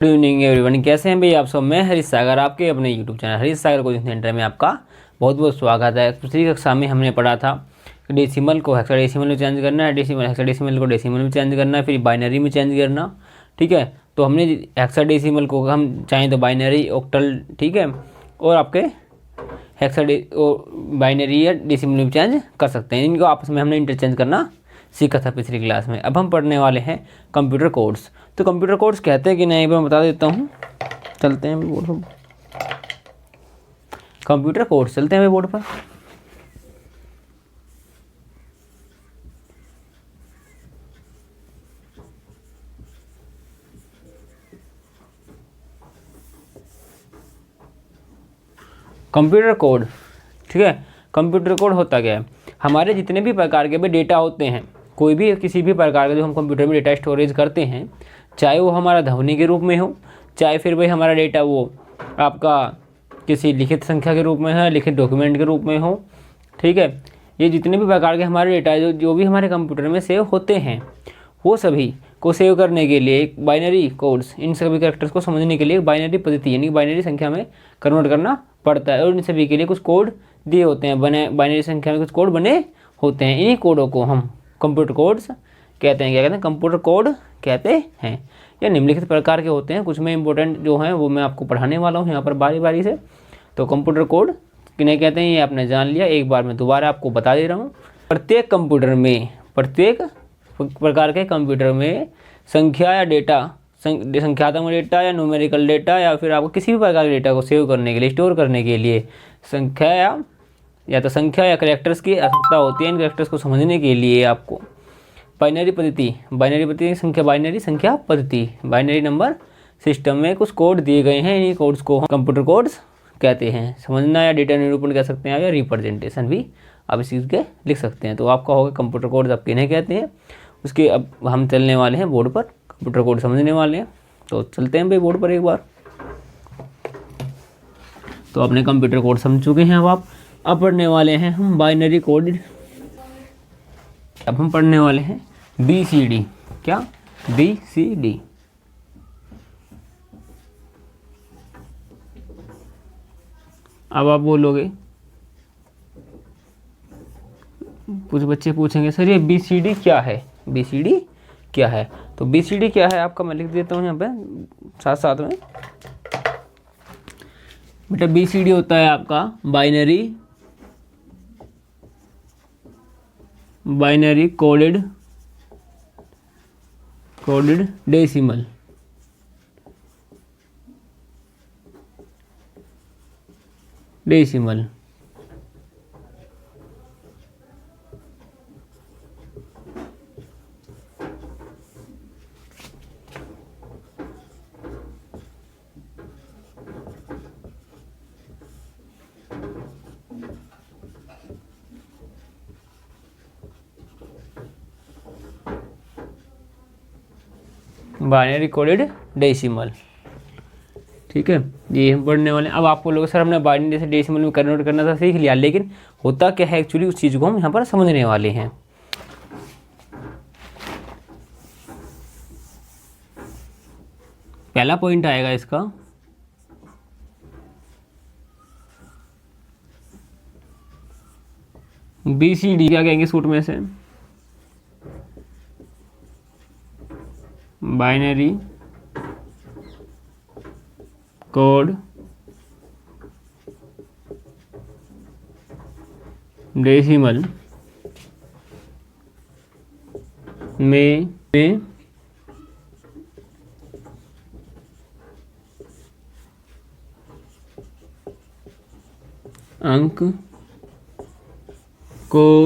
Good evening everyone, कैसे हैं भाई आप सब। मैं हरीश सागर, आपके अपने यूट्यूब चैनल हरीश सागर कोचिंग सेंटर में आपका बहुत बहुत स्वागत है। पिछली कक्षा में हमने पढ़ा था कि डेसिमल को हेक्साडेसिमल में चेंज करना है, हेक्साडेसिमल को डेसिमल में चेंज करना है, फिर बाइनरी में चेंज करना। ठीक है, तो हमने हेक्साडेसिमल को हम चाहें तो बाइनरी, ऑक्टल, ठीक है, और आपके बाइनरी या डेसिमल में चेंज कर सकते हैं। इनको आपस में हमने इंटरचेंज करना सीखा था पिछली क्लास में। अब हम पढ़ने वाले हैं कंप्यूटर कोड्स। तो कंप्यूटर कोड्स कहते हैं कि नहीं, मैं बता देता हूँ। चलते हैं बोर्ड पर, कंप्यूटर कोड्स चलते हैं बोर्ड पर। कंप्यूटर कोड, ठीक है। कंप्यूटर कोड होता क्या है, हमारे जितने भी प्रकार के भी डेटा होते हैं, कोई भी किसी भी प्रकार का जो हम कंप्यूटर में डेटा स्टोरेज करते हैं, चाहे वो हमारा ध्वनि के रूप में हो, चाहे फिर भाई हमारा डेटा वो आपका किसी लिखित संख्या के रूप में है, लिखित डॉक्यूमेंट के रूप में हो, ठीक है। ये जितने भी प्रकार के हमारे डेटा जो भी हमारे कंप्यूटर में सेव होते हैं, वो सभी को सेव करने के लिए एक बाइनरी कोड्स, इन सभी कैरेक्टर्स को समझने के लिए एक बाइनरी पद्धति यानी बाइनरी संख्या में कन्वर्ट करना पड़ता है, और इन सभी के लिए कुछ कोड दिए होते हैं, बने बाइनरी संख्या में कुछ कोड बने होते हैं। इन्हीं कोडों को हम कंप्यूटर कोड्स कहते हैं। क्या कहते हैं, कंप्यूटर कोड कहते हैं। या निम्नलिखित प्रकार के होते हैं, कुछ में इंपॉर्टेंट जो हैं वो मैं आपको पढ़ाने वाला हूँ यहाँ पर बारी बारी से। तो कंप्यूटर कोड किन्हें कहते हैं ये आपने जान लिया, एक बार मैं दोबारा आपको बता दे रहा हूँ। प्रत्येक कंप्यूटर में, प्रत्येक प्रकार के कंप्यूटर में संख्या या डेटा, संख्यात्मक डेटा या न्यूमेरिकल डेटा, या फिर आपको किसी भी प्रकार के डेटा को सेव करने के लिए, स्टोर करने के लिए संख्या या तो संख्या या कैरेक्टर्स की आवश्यकता होती है। इन कैरेक्टर्स को समझने के लिए आपको बाइनरी पद्धति संख्या पद्धति, बाइनरी नंबर सिस्टम में कुछ कोड दिए गए हैं। इन्हीं कोड्स को हम कंप्यूटर कोड्स कहते हैं। समझना या डेटा निरूपण कह सकते हैं, या रिप्रेजेंटेशन भी आप इस चीज़ के लिख सकते हैं। तो आपका होगा कंप्यूटर कोड्स आप किन्हें कहते हैं, उसके अब हम चलने वाले हैं बोर्ड पर, कंप्यूटर कोड समझने वाले हैं। तो चलते हैं भाई बोर्ड पर एक बार। तो अपने कंप्यूटर कोड समझ चुके हैं। अब पढ़ने वाले हैं हम बाइनरी कोड। अब हम पढ़ने वाले हैं BCD। क्या, BCD। अब आप बोलोगे, कुछ बच्चे पूछेंगे सर ये BCD क्या है, BCD क्या है। तो BCD क्या है आपका मैं लिख देता हूँ यहाँ पे साथ साथ में। बेटा BCD होता है आपका binary coded decimal. Binary coded decimal, ठीक है, ये हम पढ़ने वाले हैं। अब आपको लोग सर हमने बाइनरी से डेसिमल में कन्वर्ट करना था सीख लिया, लेकिन होता क्या है एक्चुअली उस चीज़ को हम यहाँ पर समझने वाले हैं। पहला पॉइंट आएगा इसका, BCD क्या कहेंगे सूट में से, बाइनरी कोड डेसिमल में अंक को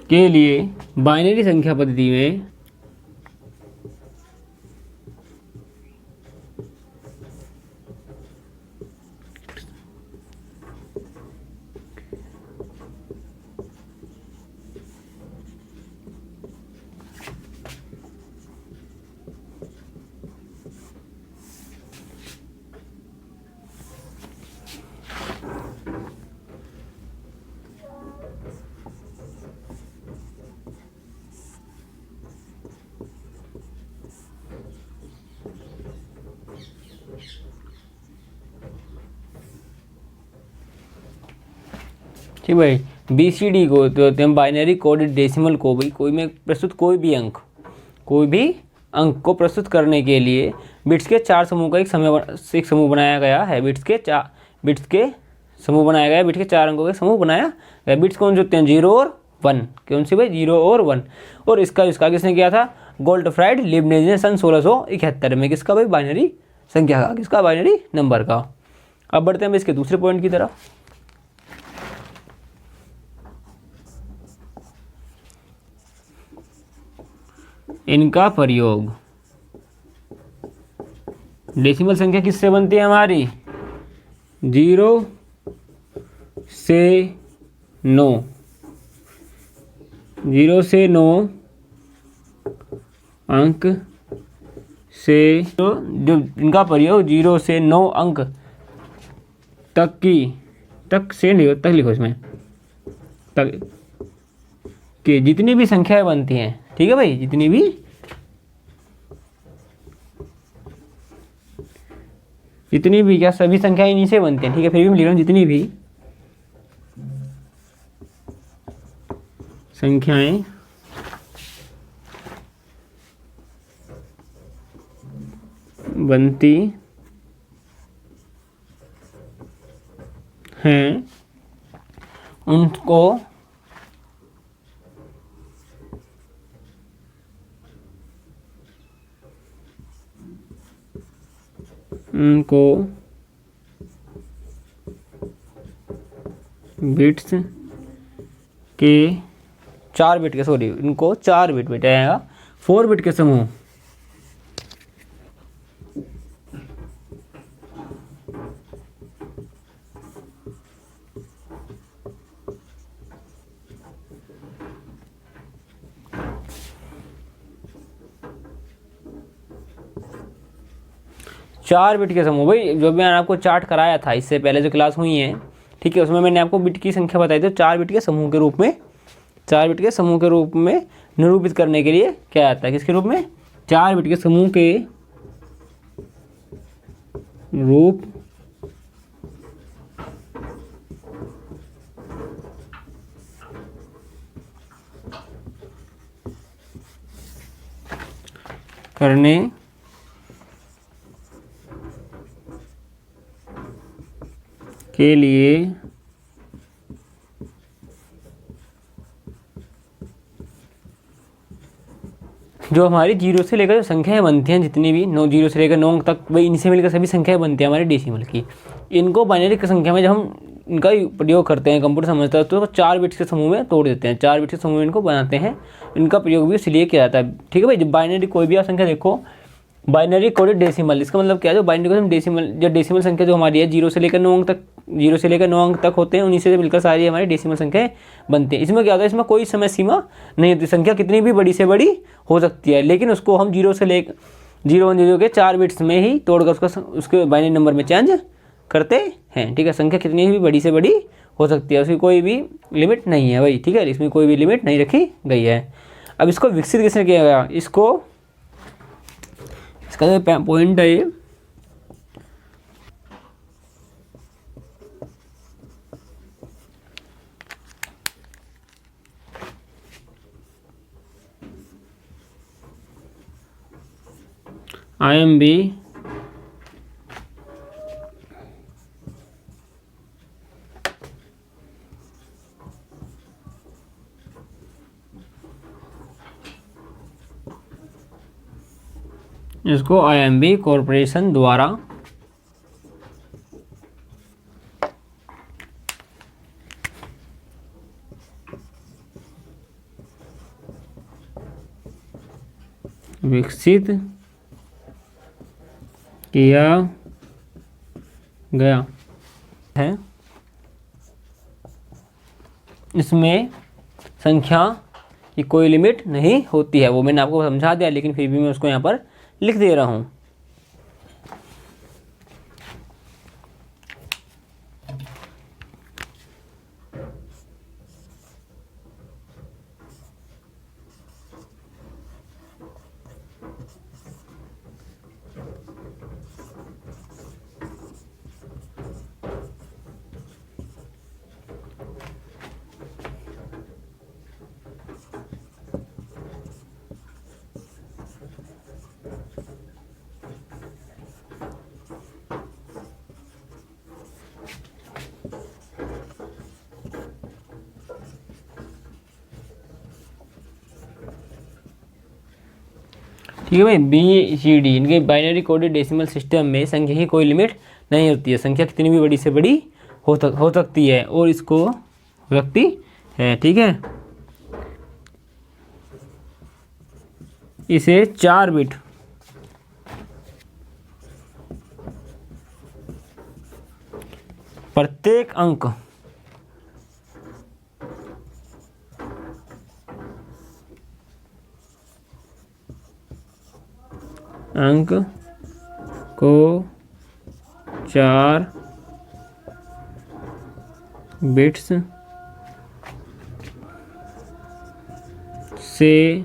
के लिए बाइनरी संख्या पद्धति में ठीक भाई। BCD को तो होते हैं बाइनरी कोडेड डेसिमल को भाई कोई में प्रस्तुत कोई भी अंक को प्रस्तुत करने के लिए बिट्स के 4 समूह का एक समूह बनाया गया है। बिट्स के समूह बनाया गया है, बिट्स के 4 अंकों का समूह बनाया गया। बिट्स कौन से होते हैं? 0 और 1। कौन सी भाई? 0 और 1। और इसका किसने किया था? गोल्डफ्राइड लीबनिज़ ने सन 1671 में। किसका भाई? बाइनरी संख्या का, किसका? बाइनरी नंबर का। अब बढ़ते हैं इसके दूसरे पॉइंट की तरफ। इनका प्रयोग। डेसिमल संख्या किससे बनती है हमारी? 0 से 9। 0 से 9 अंक से जो इनका प्रयोग 0 से 9 अंक तक से नहीं, तक लिखो इसमें, तक कि जितनी भी संख्याएं बनती हैं, ठीक है भाई, जितनी भी क्या सभी संख्याएं इन्हीं से बनती हैं, ठीक है। फिर भी मैं लिख रहा हूँ जितनी भी संख्याएं बनती हैं उनको बिट्स के 4 बिट के, सॉरी इनको 4 बिट आएगा, 4 बिट के समूह। चार बिट के समूह भाई, जो मैंने आपको चार्ट कराया था इससे पहले जो क्लास हुई है, ठीक है, उसमें मैंने आपको बिट की संख्या बताई थी। 4 बिट के समूह के रूप में, 4 बिट के समूह के रूप में निरूपित करने के लिए क्या आता है? किसके रूप में? 4 बिट के समूह के रूप करने के लिए जो हमारी 0 से लेकर जो संख्याएं बनती हैं, जितनी भी 0 से लेकर 9 अंक तक, वही इनसे मिलकर सभी संख्याएं बनती हैं हमारे डेसिमल की। इनको बाइनरी की संख्या में जब हम इनका प्रयोग करते हैं, कंप्यूटर समझता है, तो 4 बिट्स के समूह में तोड़ देते हैं, 4 बिट्स के समूह में इनको बनाते हैं। इनका प्रयोग भी इसलिए किया जाता है, ठीक है भाई। जब बाइनरी कोई भी आप संख्या देखो, बाइनरी कोडेड डेसिमल, इसका मतलब क्या है? जो बाइनरी कोडेड डेसिमल, जो डेसिमल संख्या जो हमारी है 0 से लेकर 9 अंक तक, 0 से लेकर 9 अंक तक होते हैं, उन्हीं से मिलकर सारी हमारी डेसिमल संख्याएं बनती हैं। इसमें क्या होता है? इसमें कोई समय सीमा नहीं होती, संख्या कितनी भी बड़ी से बड़ी हो सकती है, लेकिन उसको हम 0 से लेकर 0 1 0 के 4 बिट्स में ही तोड़कर उसके बाइनरी नंबर में चेंज करते हैं, ठीक है। संख्या कितनी भी बड़ी से बड़ी हो सकती है, उसकी कोई भी लिमिट नहीं है भाई, ठीक है, इसमें कोई भी लिमिट नहीं रखी गई है। अब इसको विकसित किसने किया गया? इसका जो पॉइंट है ये, IMB इसको IMB कॉरपोरेशन द्वारा विकसित किया गया है। इसमें संख्या की कोई लिमिट नहीं होती है, वो मैंने आपको समझा दिया, लेकिन फिर भी मैं उसको यहाँ पर लिख दे रहा हूँ। ठीक है भाई, BCD इनके बाइनरी कोडेड डेसिमल सिस्टम में संख्या की कोई लिमिट नहीं होती है, संख्या कितनी भी बड़ी से बड़ी हो सकती है और इसको हो सकती है। ठीक है, इसे 4 बिट प्रत्येक अंक को 4 बिट्स से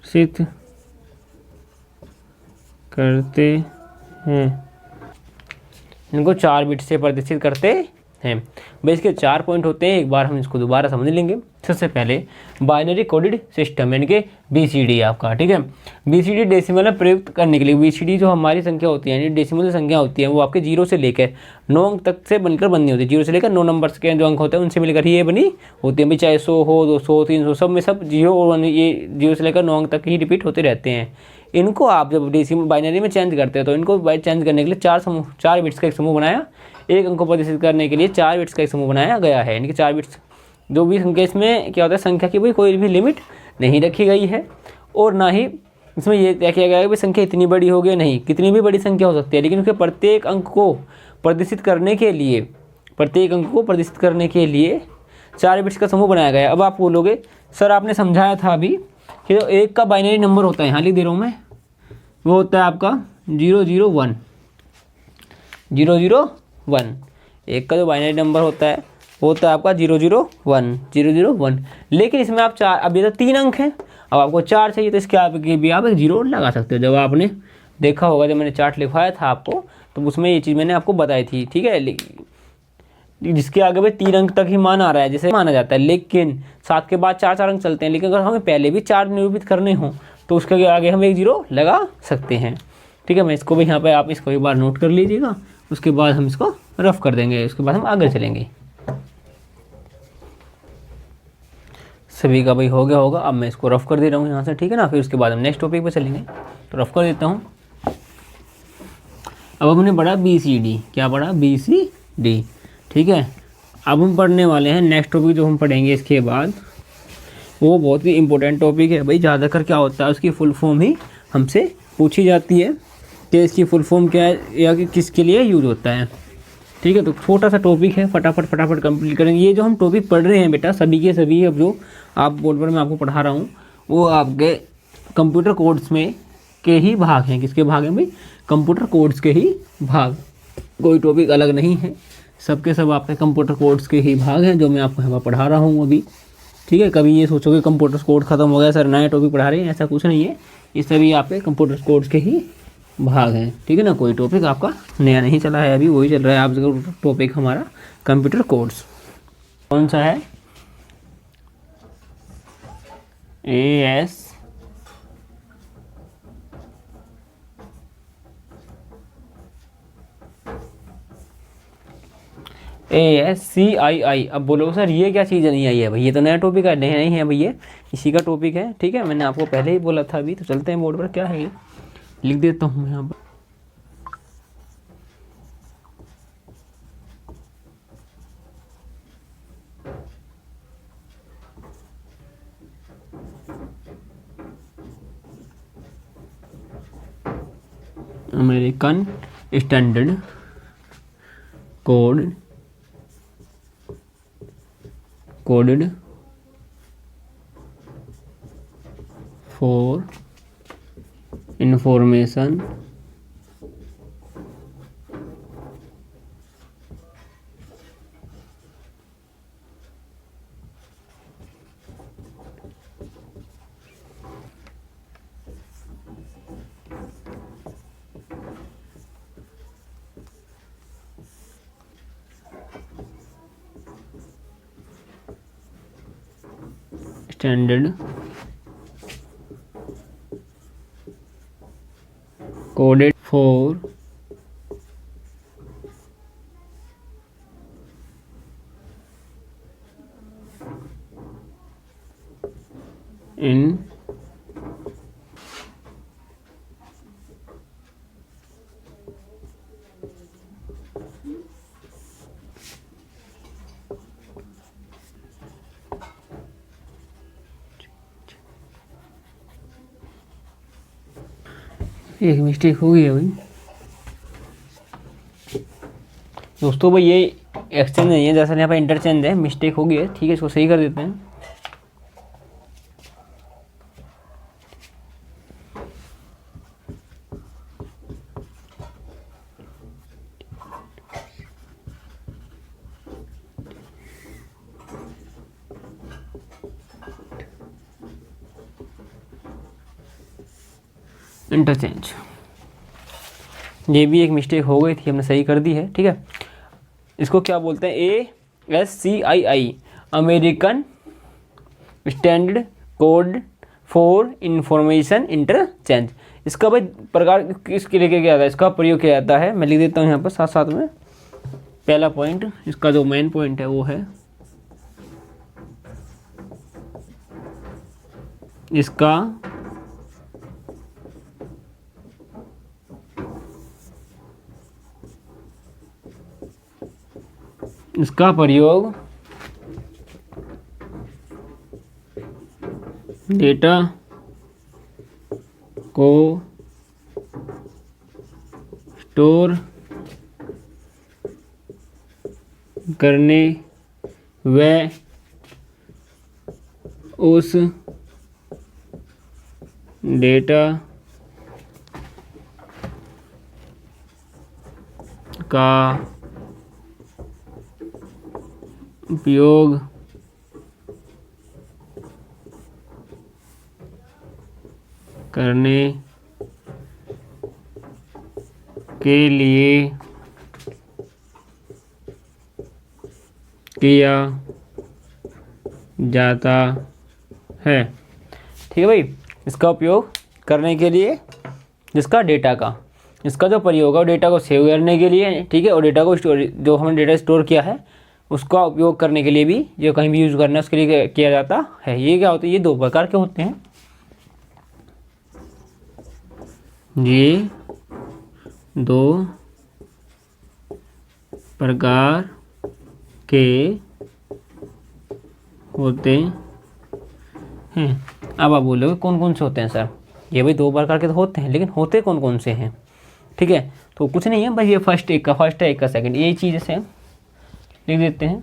सिद्ध करते हैं, इनको 4 बिट से प्रदर्शित करते हैं। भाई इसके 4 पॉइंट होते हैं, एक बार हम इसको दोबारा समझ लेंगे। सबसे पहले बाइनरी कोडेड सिस्टम यानी कि BCD आपका। ठीक है, BCD डेसिमल में प्रयुक्त करने के लिए BCD जो हमारी संख्या होती है यानी डेसिमल संख्या होती है वो आपके 0 से लेकर 9 अंक तक से बनकर बननी होती है। 0 से लेकर 9 नंबर्स के जो अंक होते हैं उनसे मिलकर ही ये बनी होती है। भाई चाहे 100 हो, 200, 300, सब में सब 0 और 1 ये 0 से लेकर 9 अंक तक ही रिपीट होते रहते हैं। इनको आप जब डेसिमल बाइनरी में चेंज करते हैं तो इनको चेंज करने के लिए 4 बिट्स का एक समूह बनाया, एक अंक को प्रदर्शित करने के लिए 4 बिट्स का एक समूह बनाया गया है। यानी कि 4 बिट्स जो भी संख्या, इसमें क्या होता है संख्या की भाई कोई भी लिमिट नहीं रखी गई है और ना ही इसमें ये तय किया गया है कि संख्या इतनी बड़ी होगी, नहीं, कितनी भी बड़ी संख्या हो सकती है, लेकिन उसके प्रत्येक अंक को प्रदर्शित करने के लिए 4 बिट्स का समूह बनाया गया है। अब आप बोलोगे सर आपने समझाया था अभी कि जो एक का बाइनरी नंबर होता है, यहाँ लिख दे रहा हूँ मैं, वो होता है आपका 001। एक का जो बाइनरी नंबर होता है वो होता है आपका 001। लेकिन इसमें आप 4, अब ये तो 3 अंक हैं, अब आपको 4 चाहिए तो इसके आगे भी आप एक 0 लगा सकते हो। जब आपने देखा होगा, जब मैंने चार्ट लिखवाया था आपको तो उसमें ये चीज़ मैंने आपको बताई थी। ठीक है, जिसके आगे भाई 3 अंक तक ही मान आ रहा है जैसे माना जाता है, लेकिन 7 के बाद 4 अंक चलते हैं। लेकिन अगर हमें पहले भी 4 निरूपित करने हों तो उसके आगे हम एक 0 लगा सकते हैं। ठीक है, मैं इसको भी यहाँ पे आप इसको एक बार नोट कर लीजिएगा, उसके बाद हम इसको रफ कर देंगे, उसके बाद हम आगे चलेंगे। सभी का भाई हो गया होगा, अब मैं इसको रफ कर दे रहा हूँ यहाँ से। ठीक है ना, फिर उसके बाद हम नेक्स्ट टॉपिक पे चलेंगे, तो रफ कर देता हूँ। अब हमने पढ़ा BCD, क्या पढ़ा BCD। ठीक है, अब हम पढ़ने वाले हैं नेक्स्ट टॉपिक जो हम पढ़ेंगे इसके बाद, वो बहुत ही इंपॉर्टेंट टॉपिक है भाई। ज़्यादातर क्या होता है उसकी फुल फॉर्म ही हमसे पूछी जाती है कि इसकी फुल फॉर्म क्या है या कि किसके लिए यूज होता है। ठीक है, तो छोटा सा टॉपिक है, फटाफट कंप्लीट करेंगे। ये जो हम टॉपिक पढ़ रहे हैं बेटा सभी के सभी, अब जो आप बोर्ड पर मैं आपको पढ़ा रहा हूँ वो आपके कंप्यूटर कोड्स में के ही भाग हैं। किसके भाग हैं भाई? कंप्यूटर कोड्स के ही भाग, कोई टॉपिक अलग नहीं है, सबके सब आपके कंप्यूटर कोड्स के ही भाग हैं जो मैं आपको यहाँ पर पढ़ा रहा हूँ अभी। ठीक है, कभी ये सोचोगे कंप्यूटर कोड खत्म हो गया सर नया टॉपिक पढ़ा रहे हैं, ऐसा कुछ नहीं है, ये सभी आपके कंप्यूटर कोड्स के ही भाग हैं। ठीक है ना, कोई टॉपिक आपका नया नहीं चला है, अभी वही चल रहा है आपका टॉपिक हमारा कंप्यूटर कोड्स। कौन सा है? ASCII। अब बोलो सर ये क्या चीज़ नहीं आई है भाई, ये तो नया टॉपिक है। नहीं है भाई, ये इसी का टॉपिक है। ठीक है, मैंने आपको पहले ही बोला था। अभी तो चलते हैं बोर्ड पर, क्या है ये लिख देता हूँ यहाँ पर। American standard coded for information standard coded for एक मिस्टेक हो गई है भाई दोस्तों। भाई ये एक्सचेंज नहीं है, जैसा यहाँ पर इंटरचेंज है, मिस्टेक हो गई है। ठीक है, इसको सही कर देते हैं। इंटरचेंज, ये भी एक मिस्टेक हो गई थी, हमने सही कर दी है। ठीक है, इसको क्या बोलते हैं? ASCII, American standard code for information interchange. इसका भाई प्रकार किसके लिए किया जाता है, इसका प्रयोग किया जाता है, मैं लिख देता हूँ यहाँ पर साथ साथ में। पहला पॉइंट, इसका जो मेन पॉइंट है वो है इसका प्रयोग डेटा को स्टोर करने व उस डेटा का उपयोग करने के लिए किया जाता है। ठीक है भाई, इसका उपयोग करने के लिए जिसका डेटा का, इसका जो प्रयोग है डेटा को सेव करने के लिए, ठीक है, और डेटा को स्टोर, जो हमने डेटा स्टोर किया है उसका उपयोग करने के लिए भी, जो कहीं भी यूज़ करना है उसके लिए किया जाता है। ये क्या होता है? ये दो प्रकार के होते हैं। ये दो प्रकार के होते हैं। अब आप बोलोगे कौन कौन से होते हैं सर? ये भाई दो प्रकार के तो होते हैं, लेकिन होते कौन कौन से हैं? ठीक है, तो कुछ नहीं है भाई, ये फर्स्ट है, एक का सेकंड, यही चीज़ से लिख देते हैं।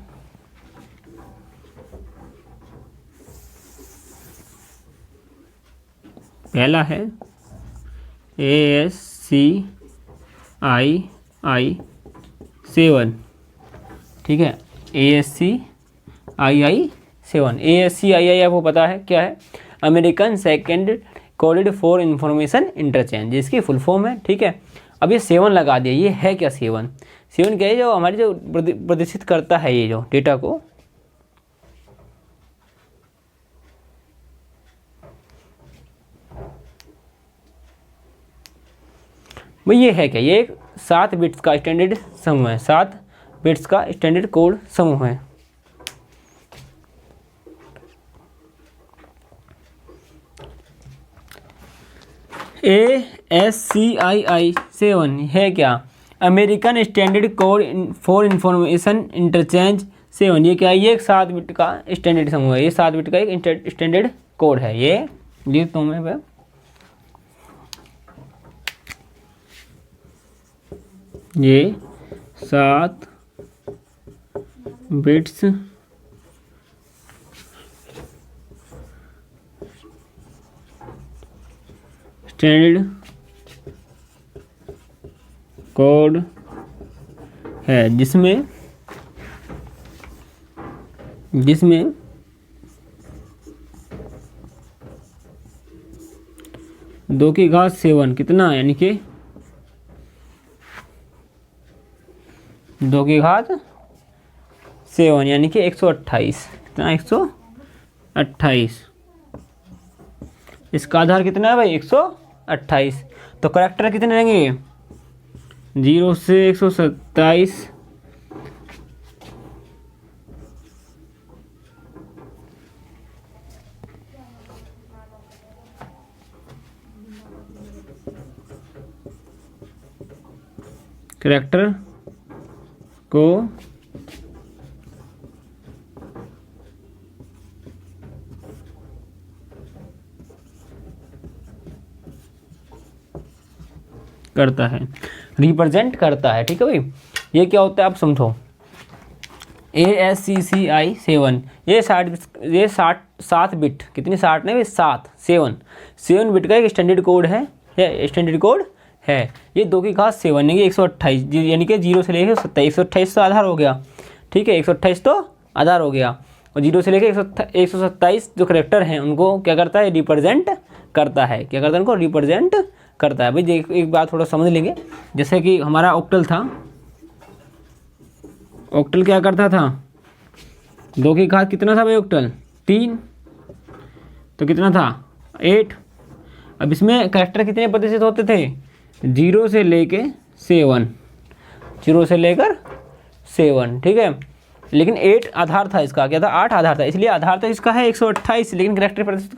पहला है ASCII-7। ठीक है, ASCII-7, ASCII आपको पता है क्या है? American second coded for information interchange, जिसकी फुल फॉर्म है। ठीक है, अब ये 7 लगा दिया, ये है क्या 7? 7 क्या है? जो हमारी जो प्रदर्शित करता है ये जो डेटा को, भाई ये है क्या? ये एक 7 बिट्स का स्टैंडर्ड समूह है, 7 बिट्स का स्टैंडर्ड कोड समूह है। ASCII-7 है क्या? American standard code for information interchange 7। ये क्या है? ये एक 7 बिट का स्टैंडर्ड समूह है, ये 7 बिट का एक स्टैंडर्ड कोड है। ये तो मैं ये 7 बिट्स स्टैंडर्ड कोड है, जिसमें 2 की घात 7 कितना, यानी कि 2 की घात 7 यानी कि 128। कितना? 128। इसका आधार कितना है भाई? 128। तो करेक्टर कितने रहेंगे? 0 से 127। करेक्टर को करता है, रिप्रेजेंट करता है। ठीक है भाई, ये क्या होता है आप समझो। ASCII 7 ये 7 बिट, कितनी 60 नहीं, 7 बिट का एक स्टैंडर्ड कोड है, स्टैंडर्ड कोड है। ये 2 की घात 7 यानी कि 128, यानी कि 0 से लेकर 128 तो आधार हो गया। ठीक है, 128 तो आधार हो गया, और 0 से लेकर 127 जो करेक्टर हैं उनको क्या करता है, रिप्रेजेंट करता है। क्या करता है, उनको रिप्रेजेंट करता है। भाई देख, एक बात थोड़ा समझ लेंगे, जैसे कि हमारा ऑक्टल था, ऑक्टल क्या करता था, 2 की घात कितना था भाई ऑक्टल, 3, तो कितना था 8। अब इसमें कैरेक्टर कितने प्रतिशत होते थे, 0 से लेके 7, 0 से लेकर 7। ठीक है, लेकिन 8 आधार था इसका, क्या था 8 आधार था, इसलिए आधार तो इसका है 128, लेकिन कैरेक्टर प्रदर्शित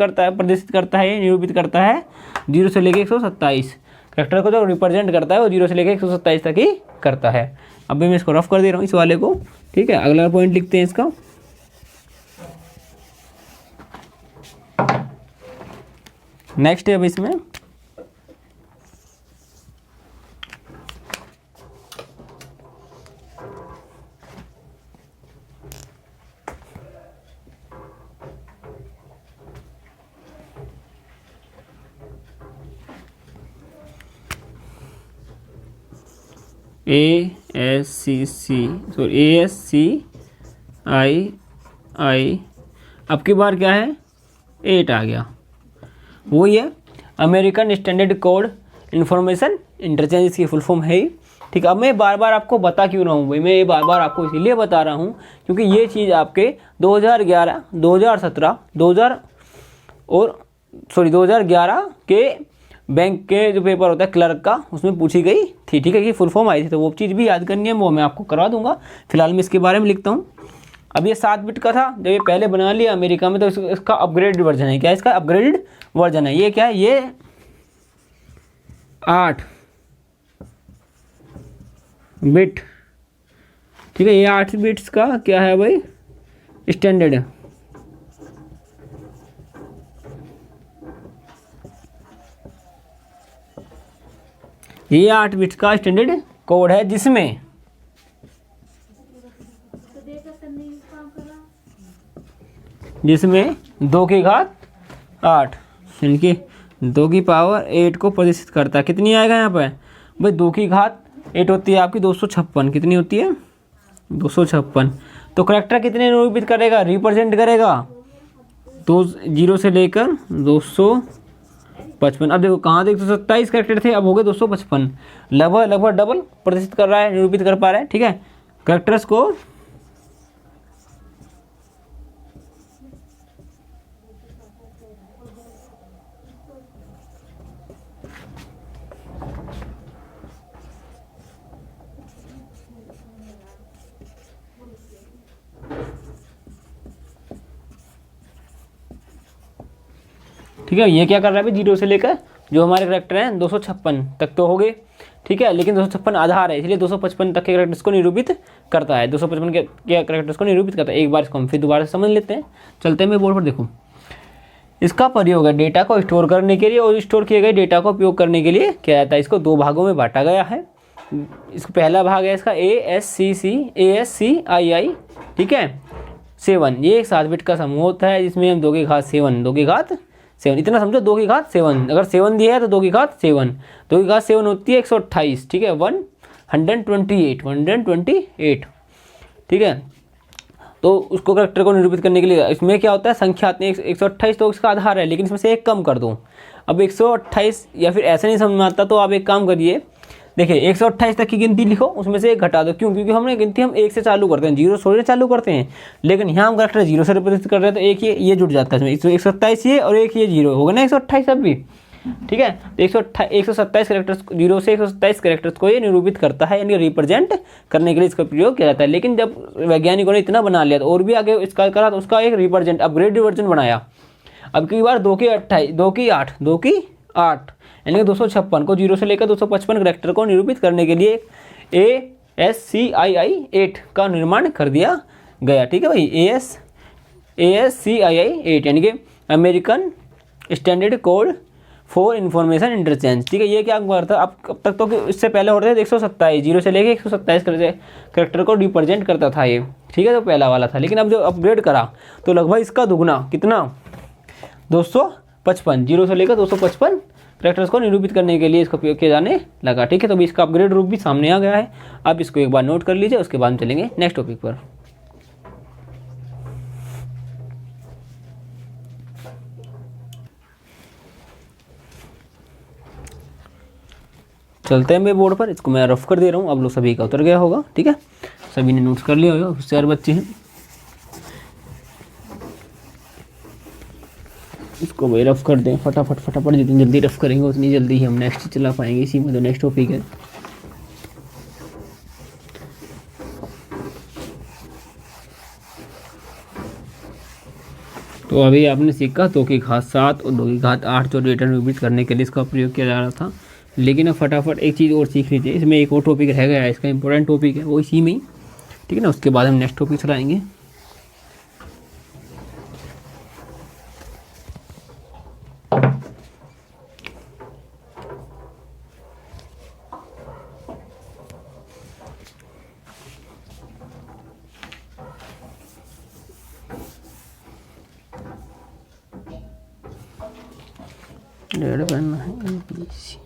करता है निरूपित करता है 0 से लेकर 127। कैरेक्टर को जो रिप्रेजेंट करता है वो 0 से लेकर 127 तक ही करता है। अभी मैं इसको रफ कर दे रहा हूँ इस वाले को। ठीक है, अगला पॉइंट लिखते हैं इसका। नेक्स्ट है अब इसमें ASCII अब की बार क्या है 8 आ गया, वही है American standard code information interchange, इसकी फुल फॉर्म है। ठीक है, अब मैं बार बार आपको बता क्यों रहा हूँ भाई, मैं ये बार बार आपको इसीलिए बता रहा हूँ क्योंकि ये चीज़ आपके 2011 के बैंक के जो पेपर होता है क्लर्क का, उसमें पूछी गई थी। ठीक है, कि फुल फॉर्म आई थी, तो वो चीज़ भी याद करनी है, वो मैं आपको करवा दूंगा। फिलहाल मैं इसके बारे में लिखता हूँ। अब ये 7 बिट का था, जब ये पहले बना लिया अमेरिका में, तो इसका अपग्रेड वर्जन है। क्या है इसका अपग्रेडेड वर्जन है, ये क्या है, ये 8 बिट। ठीक है, ये 8 बिट्स का क्या है भाई स्टैंडर्ड है। ये 8 बिट्स का स्टैंडर्ड कोड है, जिसमें जिसमें 2 की घात 8 यानी कि 2 की पावर 8 को प्रदर्शित करता है। कितनी आएगा यहाँ पर भाई, 2 की घात 8 होती है आपकी 256, कितनी होती है 256। तो करेक्टर कितने निरूपित करेगा, रिप्रेजेंट करेगा, तो 0 से लेकर 255। अब देखो कहाँ थे 127 करेक्टर थे, अब हो गए 255, लगभग डबल प्रदर्शित कर रहा है, निरूपित कर पा रहा है। ठीक है, करेक्टर्स को ठीक है, ये क्या कर रहा है भाई, 0 से लेकर जो हमारे करेक्टर हैं 256 तक तो हो गए। ठीक है, लेकिन 256 आधार है, इसलिए 255 तक के करेक्टर्स को निरूपित करता है, 255 के करेक्टर्स को निरूपित करता है। एक बार इसको हम फिर दोबारा से समझ लेते हैं। चलते हैं मैं बोर्ड पर, देखो इसका प्रयोग है डेटा को स्टोर करने के लिए, और स्टोर किए गए डेटा को उपयोग करने के लिए क्या जाता है, इसको 2 भागों में बांटा गया है। इसका पहला भाग है इसका ASCII। ठीक है 7, ये एक 7 बिट का समूह होता है, जिसमें हम 2 की घात 7 इतना समझो, 2 की घात 7, अगर 7 दिया है तो 2 की घात 7, 2 की घात 7 होती है 128। ठीक है, 128। ठीक है, तो उसको करेक्टर को निरूपित करने के लिए इसमें क्या होता है, संख्या आती है 128, तो इसका आधार है, लेकिन इसमें से एक कम कर दूँ। अब 128 या फिर ऐसे नहीं समझ में आता, तो आप एक काम करिए, देखिए 128 तक की गिनती लिखो, उसमें से एक घटा दो। क्यों, क्योंकि हमने गिनती हम 1 से चालू करते हैं, 0 से चालू करते हैं, लेकिन यहाँ हम करेक्टर 0 से रिप्रेजेंट कर रहे हैं, तो एक ये जुड़ जाता है इसमें, 127 ये और एक ये 0 होगा ना 128 अब भी। ठीक है, तो 127 करेक्टर्स 0 से 127 करेक्टर्स को ये निरूपित करता है, यानी रिप्रेजेंट करने के लिए इसका प्रयोग किया जाता है। लेकिन जब वैज्ञानिकों ने इतना बना लिया, तो और भी आगे इसका करा, तो उसका एक रिप्रेजेंट अपग्रेड वर्जन बनाया। अब की बार 2 की 8 यानी कि 256 को 0 से लेकर 255 करेक्टर को निरूपित करने के लिए ASCII 8 का निर्माण कर दिया गया। ठीक है भाई, ASCII 8 यानी कि American standard code for information interchange. ठीक है, ये क्या करता था अब तक तो कि इससे पहले होते थे 127, 0 से लेके 127 करेक्टर को रिप्रेजेंट करता था ये। ठीक है, तो पहला वाला था, लेकिन अब जो अपग्रेड करा तो लगभग इसका दुगना, कितना, 255, 0 से लेकर 255 करेक्टर्स को निरूपित करने के लिए इसका उपयोग किया जाने लगा। ठीक है, तो अभी इसका अपग्रेड रूप भी सामने आ गया है। आप इसको एक बार नोट कर लीजिए, उसके बाद चलेंगे नेक्स्ट टॉपिक पर। चलते हैं मेरे बोर्ड पर, इसको मैं रफ कर दे रहा हूँ, आप लोग सभी का उतर गया होगा। ठीक है, सभी ने नोट्स कर लिया होगा, होशियार बच्चे हैं। इसको भाई रफ कर दें फटाफट फटाफट, जितनी जल्दी रफ करेंगे उतनी जल्दी ही हम नेक्स्ट चला पाएंगे। इसी में तो नेक्स्ट टॉपिक है। तो अभी आपने सीखा 2 की घात 7 और 2 की घात 8 जो डेटा निरूपित करने के लिए इसका प्रयोग किया जा रहा था। लेकिन अब फटाफट एक चीज़ और सीख लीजिए, इसमें एक और टॉपिक रह गया है, इसका इंपॉर्टेंट टॉपिक है वो इसी में ही। ठीक है ना, उसके बाद हम नेक्स्ट टॉपिक चलाएंगे। डेढ़ बनना है ABC।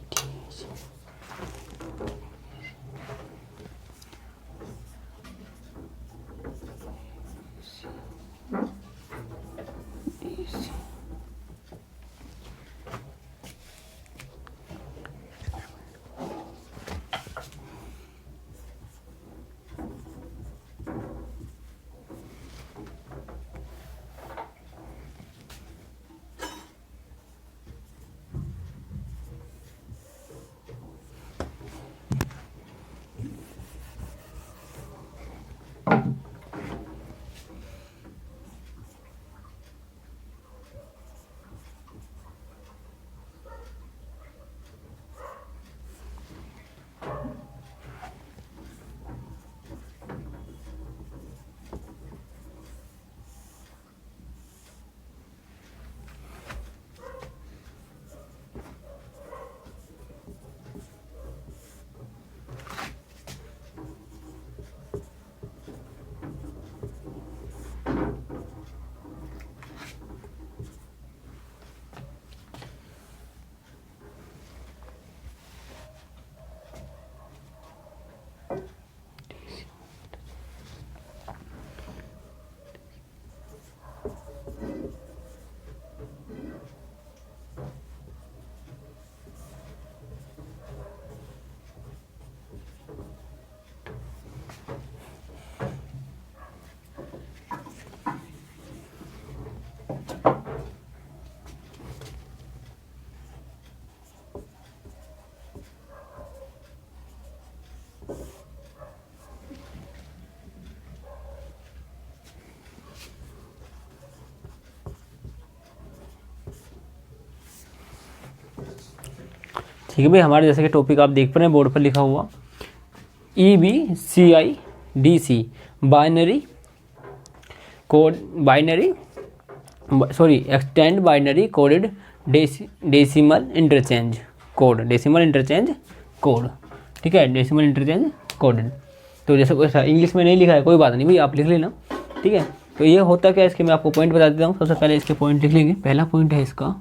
ठीक है भाई, हमारे जैसे कि टॉपिक आप देख पा रहे हैं बोर्ड पर लिखा हुआ EBCIDC binary code, binary sorry extend binary coded decimal interchange code, decimal interchange code. ठीक है, डेसिमल इंटरचेंज कोडेड। तो जैसे इंग्लिश में नहीं लिखा है कोई बात नहीं भाई, आप लिख लेना। ठीक है, तो ये होता क्या है, इसके मैं आपको पॉइंट बता देता हूँ। सबसे पहले इसके पॉइंट लिख लेंगे। पहला पॉइंट है इसका,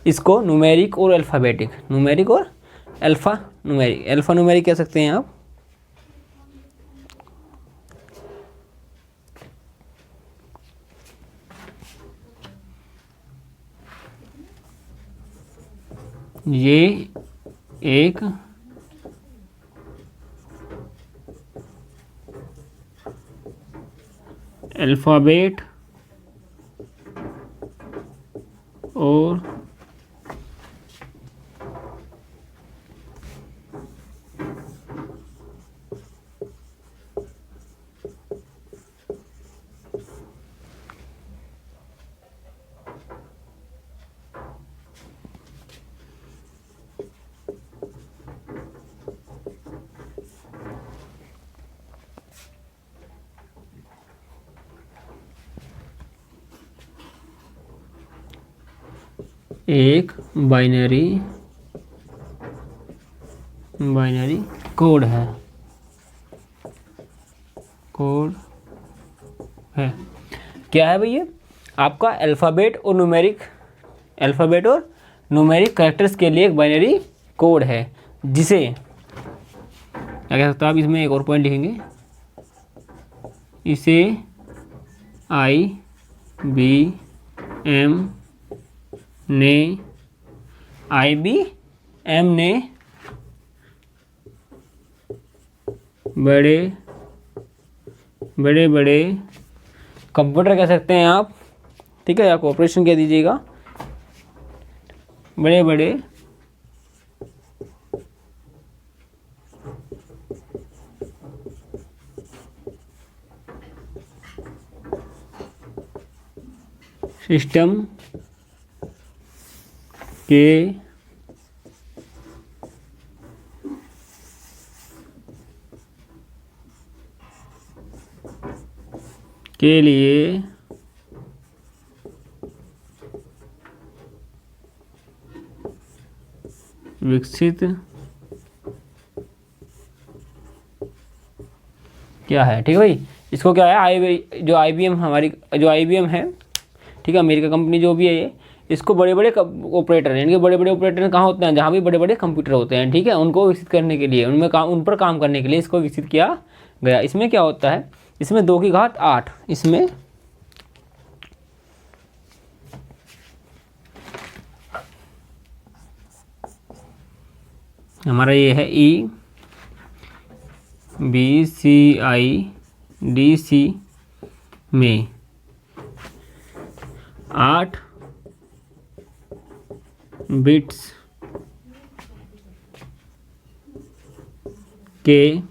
इसको न्यूमेरिक और अल्फ़ाबेटिक, न्यूमेरिक और अल्फ़ा न्यूमेरिक, अल्फ़ा न्यूमेरिक कह सकते हैं आप। ये एक अल्फ़ाबेट और एक बाइनरी कोड है। क्या है भैया? आपका अल्फ़ाबेट और न्यूमेरिक कैरेक्टर्स के लिए एक बाइनरी कोड है, जिसे क्या कह सकते हो आप? इसमें एक और पॉइंट लिखेंगे, इसे IBM ने बड़े कंप्यूटर कह सकते हैं आप, ठीक है, या कॉर्पोरेशन कह दीजिएगा, बड़े सिस्टम के लिए विकसित क्या है, ठीक है भाई। इसको क्या है, जो IBM है, ठीक है, अमेरिका कंपनी जो भी है ये, इसको बड़े ऑपरेटर हैं, इनके बड़े ऑपरेटर कहाँ होते हैं? जहाँ भी बड़े कंप्यूटर होते हैं, ठीक है, उनको विकसित करने के लिए, उन पर काम करने के लिए इसको विकसित किया गया। इसमें क्या होता है? इसमें 2 की घात 8, इसमें हमारा ये है EBCIDC में 8 बिट्स के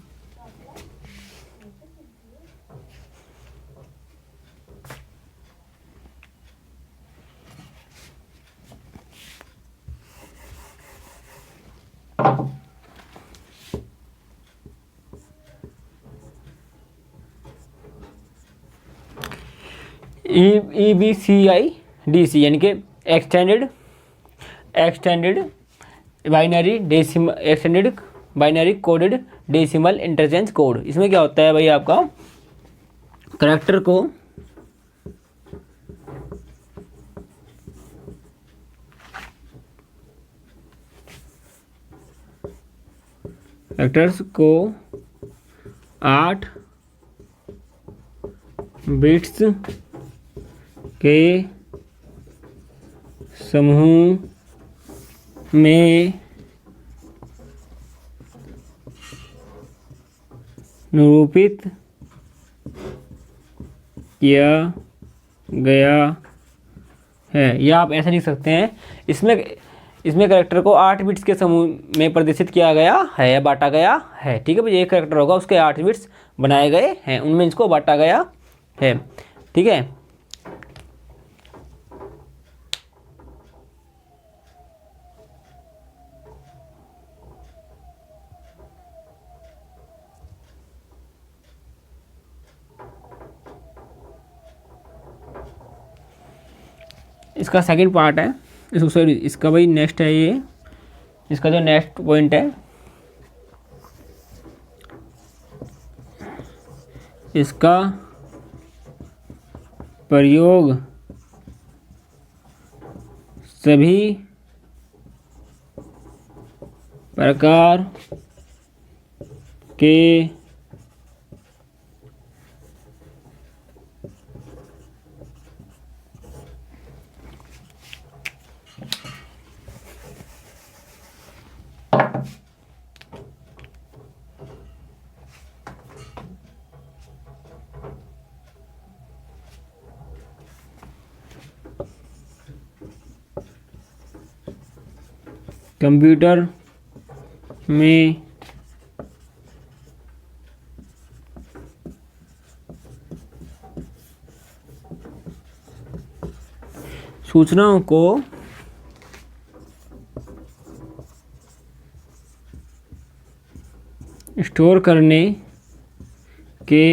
EBCIDC यानी कि extended binary coded decimal interchange code. इसमें क्या होता है भाई? आपका करैक्टर को कैरेक्टर्स को 8 बिट्स के समूह में निरूपित किया गया है, या आप ऐसा लिख सकते हैं, इसमें कैरेक्टर को 8 बिट्स के समूह में प्रदर्शित किया गया है या बांटा गया है, ठीक है भाई। एक कैरेक्टर होगा, उसके 8 बिट्स बनाए गए हैं, उनमें इसको बांटा गया है, ठीक है। इसका सेकंड पार्ट है, सॉरी इसका भाई नेक्स्ट है ये, इसका जो नेक्स्ट पॉइंट है, इसका प्रयोग सभी प्रकार के कंप्यूटर में सूचनाओं को स्टोर करने के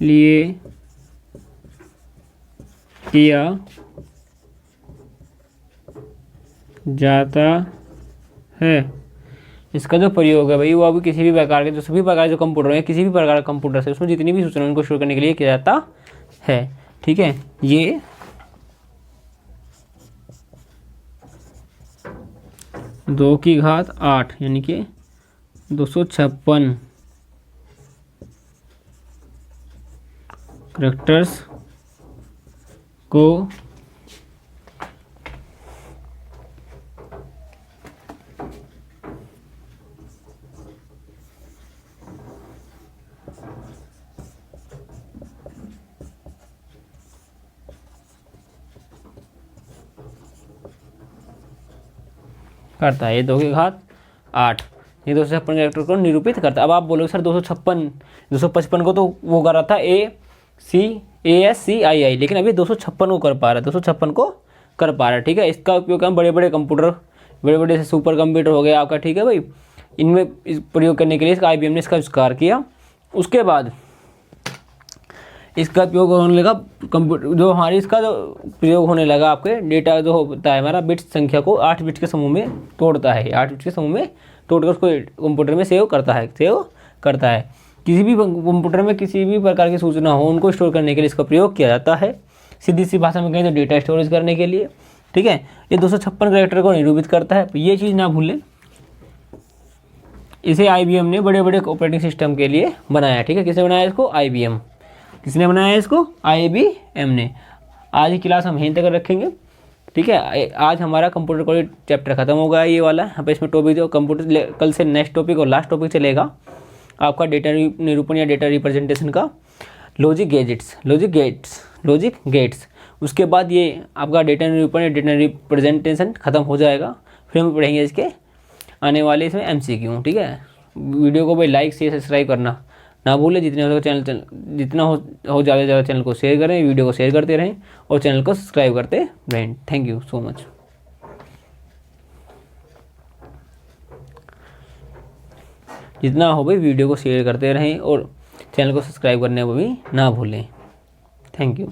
लिए किया जाता है। इसका जो प्रयोग है भाई वो अभी किसी भी प्रकार के जो सभी प्रकार जो कंप्यूटर है, किसी भी प्रकार का कंप्यूटर है, उसमें जितनी भी सूचना उनको स्टोर करने के लिए किया जाता है। ठीक है, ये 2⁸ यानी कि 256 कैरेक्टर्स को करता है। ये 2⁸, ये 256 कैरेक्टर को निरूपित करता है। अब आप बोलोगे सर 255 को तो वो कर रहा था ASCII, लेकिन अभी 256 को कर पा रहा है, 256 को कर पा रहा है। ठीक है, इसका उपयोग हम बड़े बड़े कंप्यूटर, बड़े बड़े जैसे सुपर कंप्यूटर हो गया आपका, ठीक है भाई, इनमें इस प्रयोग करने के लिए इसका IBM ने इसका आविष्कार किया। उसके बाद इसका उपयोग होने लगा कंप्यूटर, जो हमारी इसका जो प्रयोग होने लगा आपके डेटा जो होता है हमारा बिट्स संख्या को 8 बिट्स के समूह में तोड़ता है, 8 बिट्स के समूह में तोड़कर उसको कंप्यूटर में सेव करता है। किसी भी कंप्यूटर में किसी भी प्रकार की सूचना हो उनको स्टोर करने के लिए इसका प्रयोग किया जाता है। सीधी सी भाषा में कहें तो डेटा स्टोरेज करने के लिए। ठीक है, ये 256 कैरेक्टर को निरूपित करता है। ये चीज़ ना भूलें, इसे IBM ने बड़े बड़े ऑपरेटिंग सिस्टम के लिए बनाया। ठीक है, किसने बनाया इसको? IBM। किसने बनाया इसको? IBM ने। आज की क्लास हम यहीं तक रखेंगे। ठीक है, आज हमारा कंप्यूटर कोड चैप्टर खत्म हो गया ये वाला। यहाँ पे इसमें टॉपिक जो कंप्यूटर, कल से नेक्स्ट टॉपिक और लास्ट टॉपिक चलेगा आपका डेटा निरूपण या डेटा रिप्रेजेंटेशन का, लॉजिक गेट्स। उसके बाद ये आपका डेटा निरूपण या डेटा रिप्रेजेंटेशन खत्म हो जाएगा। फिर हम पढ़ेंगे इसके आने वाले इसमें MCQ। ठीक है, वीडियो को भाई लाइक शेयर सब्सक्राइब करना ना भूलें। जितने हो सके जितना हो ज़्यादा से ज़्यादा चैनल को शेयर करें, वीडियो को शेयर करते रहें और चैनल को सब्सक्राइब करते रहें। Thank you so much. जितना हो भाई वीडियो को शेयर करते रहें और चैनल को सब्सक्राइब करने को भी ना भूलें। Thank you.